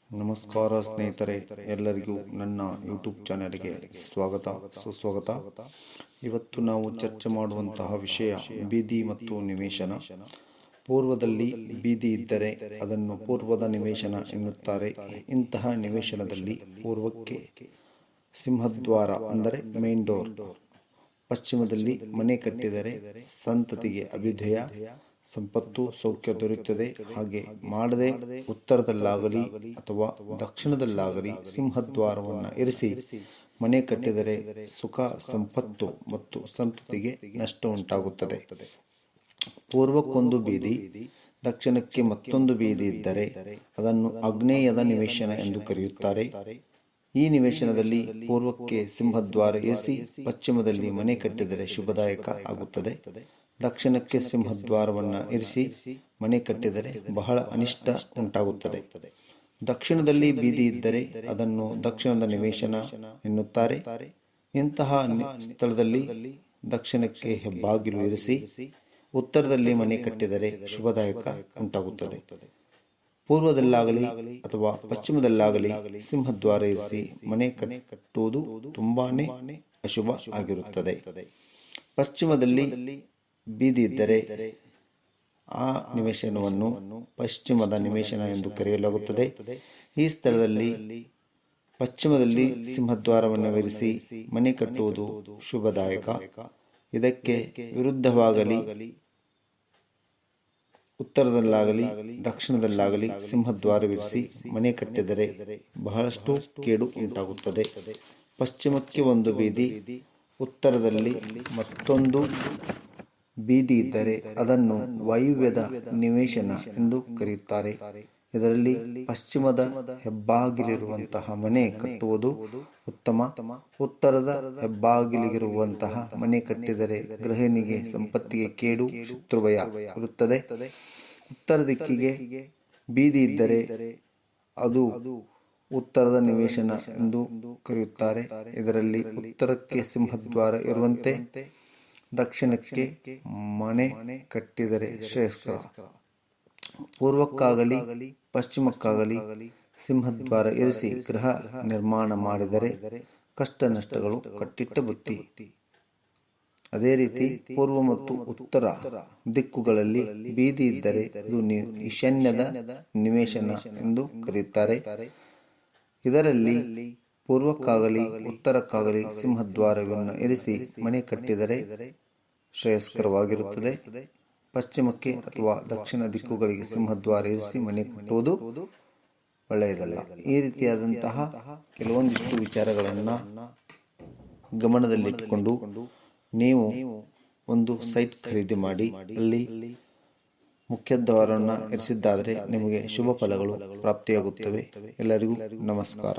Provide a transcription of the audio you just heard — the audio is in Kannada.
ನಮಸ್ಕಾರ ಸ್ನೇಹಿತರೆ, ಎಲ್ಲರಿಗೂ ನನ್ನ ಯೂಟ್ಯೂಬ್ ಚಾನೆಲ್ಗೆ ಸುಸ್ವಾಗತ. ಇವತ್ತು ನಾವು ಚರ್ಚೆ ಮಾಡುವಂತಹ ವಿಷಯ ಬೀದಿ ಮತ್ತು ನಿವೇಶನ. ಪೂರ್ವದಲ್ಲಿ ಬೀದಿ ಇದ್ದರೆ ಅದನ್ನು ಪೂರ್ವದ ನಿವೇಶನ ಎನ್ನುತ್ತಾರೆ. ಇಂತಹ ನಿವೇಶನದಲ್ಲಿ ಪೂರ್ವಕ್ಕೆ ಸಿಂಹದ್ವಾರ ಅಂದರೆ ಮೇನ್ ಡೋರ್, ಪಶ್ಚಿಮದಲ್ಲಿ ಮನೆ ಕಟ್ಟಿದರೆ ಸಂತತಿಗೆ ಅಭ್ಯುದಯ, ಸಂಪತ್ತು, ಸೌಖ್ಯ ದೊರೆಯುತ್ತದೆ. ಹಾಗೆ ಮಾಡದೆ ಉತ್ತರದಲ್ಲಾಗಲಿ ಅಥವಾ ದಕ್ಷಿಣದಲ್ಲಾಗಲಿ ಸಿಂಹದ್ವಾರವನ್ನು ಇರಿಸಿ ಮನೆ ಕಟ್ಟಿದರೆ ಸುಖ, ಸಂಪತ್ತು ಮತ್ತು ಸಂತತಿಗೆ ನಷ್ಟ ಉಂಟಾಗುತ್ತದೆ. ಪೂರ್ವಕ್ಕೊಂದು ಬೀದಿ, ದಕ್ಷಿಣಕ್ಕೆ ಮತ್ತೊಂದು ಬೀದಿ ಇದ್ದರೆ ಅದನ್ನು ಆಗ್ನೇಯದ ನಿವೇಶನ ಎಂದು ಕರೆಯುತ್ತಾರೆ. ಈ ನಿವೇಶನದಲ್ಲಿ ಪೂರ್ವಕ್ಕೆ ಸಿಂಹದ್ವಾರ ಇರಿಸಿ ಪಶ್ಚಿಮದಲ್ಲಿ ಮನೆ ಕಟ್ಟಿದರೆ ಶುಭದಾಯಕ ಆಗುತ್ತದೆ. ದಕ್ಷಿಣಕ್ಕೆ ಸಿಂಹದ್ವಾರವನ್ನು ಇರಿಸಿ ಮನೆ ಕಟ್ಟಿದರೆ ಬಹಳ ಅನಿಷ್ಟ ಉಂಟಾಗುತ್ತದೆ. ದಕ್ಷಿಣದಲ್ಲಿ ಬೀದಿ ಇದ್ದರೆ ಅದನ್ನು ದಕ್ಷಿಣದ ನಿವೇಶನ ಎನ್ನುತ್ತಾರೆ. ಇಂತಹ ಸ್ಥಳದಲ್ಲಿ ದಕ್ಷಿಣಕ್ಕೆ ಹೆಬ್ಬಾಗಿಲು ಇರಿಸಿ ಉತ್ತರದಲ್ಲಿ ಮನೆ ಕಟ್ಟಿದರೆ ಶುಭದಾಯಕ ಉಂಟಾಗುತ್ತದೆ. ಪೂರ್ವದಲ್ಲಾಗಲಿ ಅಥವಾ ಪಶ್ಚಿಮದಲ್ಲಾಗಲಿ ಸಿಂಹದ್ವಾರ ಇರಿಸಿ ಮನೆ ಕಟ್ಟುವುದು ತುಂಬಾನೇ ಅಶುಭ ಆಗಿರುತ್ತದೆ. ಪಶ್ಚಿಮದಲ್ಲಿ ಬೀದಿ ಇದ್ದರೆ ಆ ನಿವೇಶನವನ್ನು ಪಶ್ಚಿಮದ ನಿವೇಶನ ಎಂದು ಕರೆಯಲಾಗುತ್ತದೆ. ಈ ಸ್ಥಳದಲ್ಲಿ ಪಶ್ಚಿಮದಲ್ಲಿ ಸಿಂಹದ್ವಾರವನ್ನು ಇರಿಸಿ ಮನೆ ಕಟ್ಟುವುದು ಶುಭದಾಯಕ. ಇದಕ್ಕೆ ವಿರುದ್ಧವಾಗಲಿ ಉತ್ತರದಲ್ಲಾಗಲಿ ದಕ್ಷಿಣದಲ್ಲಾಗಲಿ ಸಿಂಹದ್ವಾರವಿರಿಸಿ ಮನೆ ಕಟ್ಟಿದರೆ ಬಹಳಷ್ಟು ಕೇಡು ಉಂಟಾಗುತ್ತದೆ. ಪಶ್ಚಿಮಕ್ಕೆ ಒಂದು ಬೀದಿ, ಉತ್ತರದಲ್ಲಿ ಮತ್ತೊಂದು ಬೀದಿ ಇದ್ದರೆ ಅದನ್ನು ವಾಯುವ್ಯದ ನಿವೇಶನ ಎಂದು ಕರೆಯುತ್ತಾರೆ. ಇದರಲ್ಲಿ ಪಶ್ಚಿಮದ ಹೆಬ್ಬಾಗಿಲಿರುವಂತಹ ಮನೆ ಕಟ್ಟುವುದು ಉತ್ತಮ. ಉತ್ತರದ ಹೆಬ್ಬಾಗಿಲಿಗಿರುವಂತಹ ಮನೆ ಕಟ್ಟಿದರೆ ಗೃಹಿಣಿಗೆ ಸಂಪತ್ತಿಗೆ ಕೇಡು, ಶತ್ರುಭಯ ಇರುತ್ತದೆ. ಉತ್ತರ ದಿಕ್ಕಿಗೆ ಬೀದಿ ಇದ್ದರೆ ಅದು ಉತ್ತರದ ನಿವೇಶನ ಎಂದು ಕರೆಯುತ್ತಾರೆ. ಇದರಲ್ಲಿ ಉತ್ತರಕ್ಕೆ ಸಿಂಹದ್ವಾರ ಇರುವಂತೆ ದಕ್ಷಿಣಕ್ಕೆ ಮನೆ ಕಟ್ಟಿದರೆ ಶ್ರೇಯಸ್ಕರ. ಪೂರ್ವಕ್ಕಾಗಲಿ ಪಶ್ಚಿಮಕ್ಕಾಗಲಿ ಸಿಂಹದ್ವಾರ ಇರಿಸಿ ಗೃಹ ನಿರ್ಮಾಣ ಮಾಡಿದರೆ ಕಷ್ಟ ನಷ್ಟಗಳು ಕಟ್ಟಿಟ್ಟ ಬುತ್ತಿ. ಅದೇ ರೀತಿ ಪೂರ್ವ ಮತ್ತು ಉತ್ತರ ದಿಕ್ಕುಗಳಲ್ಲಿ ಬೀದಿ ಇದ್ದರೆ ಅದು ಈಶಾನ್ಯದ ನಿವೇಶನ ಎಂದು ಕರೆಯುತ್ತಾರೆ. ಇದರಲ್ಲಿ ಪೂರ್ವಕ್ಕಾಗಲಿ ಉತ್ತರಕ್ಕಾಗಲಿ ಸಿಂಹದ್ವಾರವನ್ನು ಇರಿಸಿ ಮನೆ ಕಟ್ಟಿದರೆ ಶ್ರೇಯಸ್ಕರವಾಗಿರುತ್ತದೆ. ಪಶ್ಚಿಮಕ್ಕೆ ಅಥವಾ ದಕ್ಷಿಣ ದಿಕ್ಕುಗಳಿಗೆ ಸಿಂಹದ್ವಾರ ಇರಿಸಿ ಮನೆ ಕಟ್ಟುವುದು ಒಳ್ಳೆಯದಲ್ಲ. ಈ ರೀತಿಯಾದಂತಹ ಕೆಲವೊಂದಿಷ್ಟು ವಿಚಾರಗಳನ್ನು ಗಮನದಲ್ಲಿಟ್ಟುಕೊಂಡು ನೀವು ಒಂದು ಸೈಟ್ ಖರೀದಿ ಮಾಡಿ ಅಲ್ಲಿ ಮುಖ್ಯದ್ವಾರವನ್ನು ಇರಿಸಿದ್ದಾದರೆ ನಿಮಗೆ ಶುಭ ಫಲಗಳು ಪ್ರಾಪ್ತಿಯಾಗುತ್ತವೆ. ಎಲ್ಲರಿಗೂ ನಮಸ್ಕಾರ.